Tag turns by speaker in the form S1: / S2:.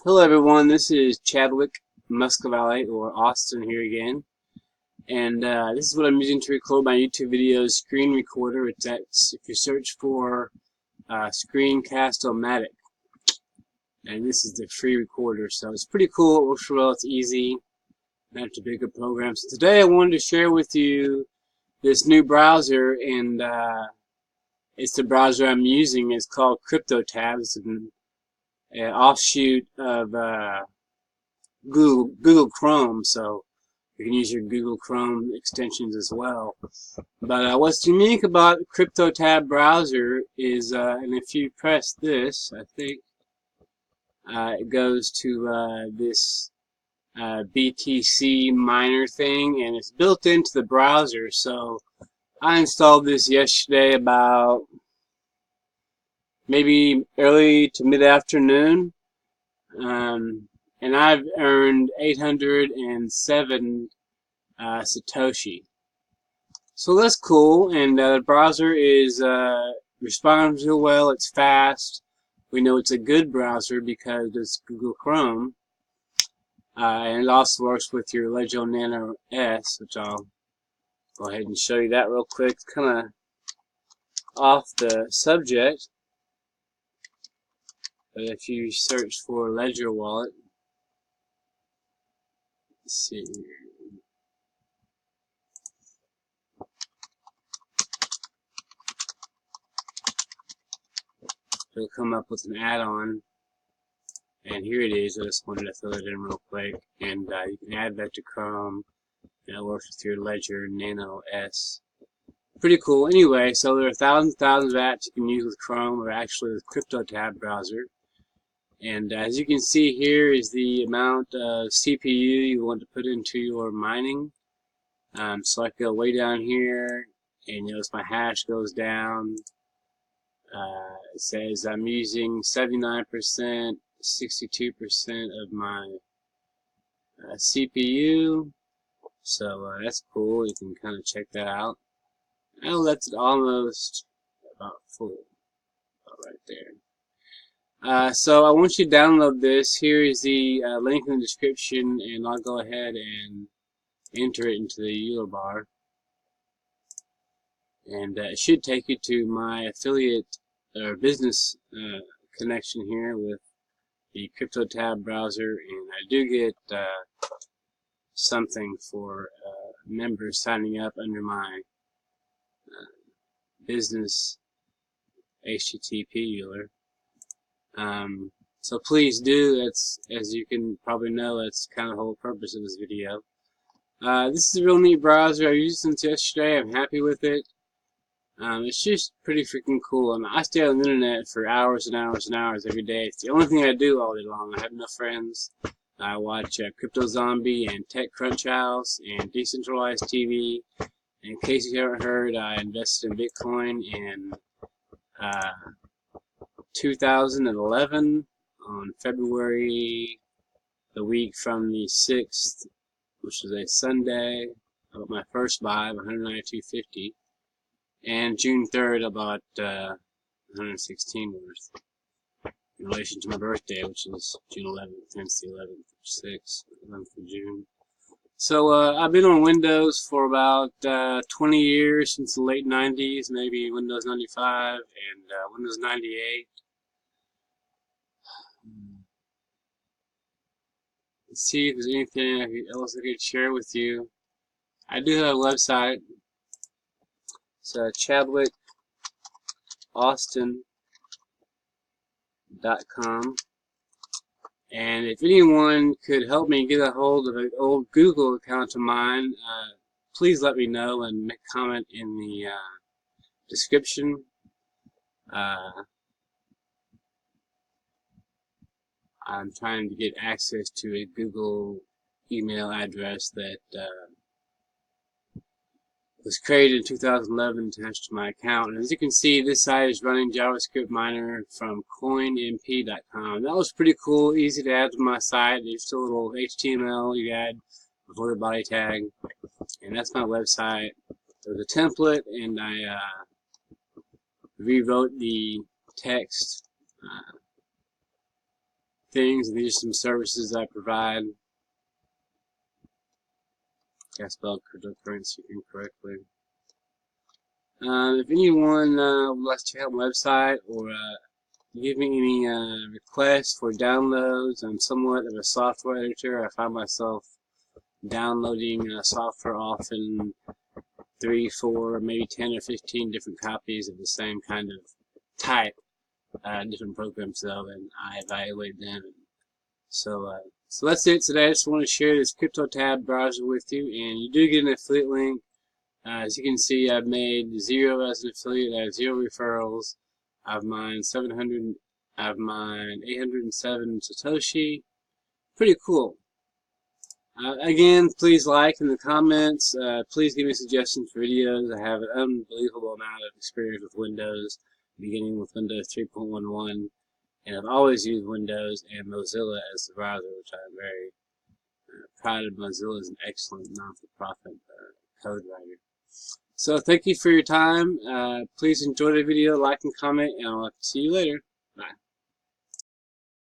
S1: Hello everyone, this is Chadwick Muscovalley, or Austin here again, and this is what I'm using to record my YouTube videos, screen recorder. If you search for Screencast-O-Matic, and this is the free recorder, so it's pretty cool. It works well, it's easy, not too big a program. So today I wanted to share with you this new browser, and it's the browser I'm using. It's called CryptoTab. It's an offshoot of Google Chrome, so you can use your Google Chrome extensions as well. But what's unique about the CryptoTab browser is, and if you press this, I think it goes to this BTC miner thing, and it's built into the browser. So I installed this yesterday about maybe early to mid-afternoon. And I've earned 807 Satoshi. So that's cool, and the browser is responds real well. It's fast. We know it's a good browser because it's Google Chrome, and it also works with your Ledger Nano S, which I'll go ahead and show you that real quick. It's kind of off the subject, but if you search for Ledger Wallet, let's see here. It'll come up with an add-on, and here it is. I just wanted to fill it in real quick, and you can add that to Chrome, and it works with your Ledger Nano S. Pretty cool. Anyway, so there are thousands of apps you can use with Chrome, or actually with CryptoTab browser. And as you can see, here is the amount of CPU you want to put into your mining. So I go way down here, and notice my hash goes down. It says I'm using 79%, 62% of my CPU. So that's cool. You can kind of check that out. Oh, that's almost about full. About right there. So I want you to download this. Here is the link in the description, and I'll go ahead and enter it into the URL bar. And it should take you to my affiliate or business connection here with the CryptoTab browser, and I do get something for members signing up under my business HTTP URL. So please do. That's, as you can probably know, that's kind of the whole purpose of this video. This is a real neat browser. I've used it since yesterday. I'm happy with it. It's just pretty freaking cool. I mean, I stay on the internet for hours and hours and hours every day. It's the only thing I do all day long. I have no friends. I watch Crypto Zombie and Tech Crunch House and Decentralized TV. And in case you haven't heard, I invested in Bitcoin in 2011 on February, the week from the 6th, which was a Sunday. I got my first buy of 192.50. And June 3rd, about 116 worth, in relation to my birthday, which is June 11th, hence the 11th, 11th of June. So I've been on Windows for about 20 years, since the late 90s, maybe Windows 95 and Windows 98. Let's see if there's anything else I could share with you. I do have a website. It's ChadwickAustin.com, and if anyone could help me get a hold of an old Google account of mine, please let me know and make a comment in the description. I'm trying to get access to a Google email address that was created in 2011 attached to my account. And as you can see, this site is running JavaScript miner from coinmp.com. That was pretty cool, easy to add to my site. There's still a little HTML you add before the body tag, and that's my website. There's a template, and I rewrote the text things, and these are some services I provide. I spelled cryptocurrency incorrectly. If anyone would like to check out my website or give me any requests for downloads, I'm somewhat of a software editor. I find myself downloading software often 3, 4, maybe 10 or 15 different copies of the same kind of type, different programs though, and I evaluate them. So that's it today. I just want to share this CryptoTab browser with you, and you do get an affiliate link. As you can see, I've made 0 as an affiliate. I have 0 referrals. I've mined 807 Satoshi. Pretty cool. Again, please like in the comments. Please give me suggestions for videos. I have an unbelievable amount of experience with Windows, beginning with Windows 3.11. And I've always used Windows and Mozilla as the browser, which I'm very proud of. Mozilla is an excellent non-for-profit code writer. So thank you for your time. Please enjoy the video, like and comment, and I'll see you later. Bye.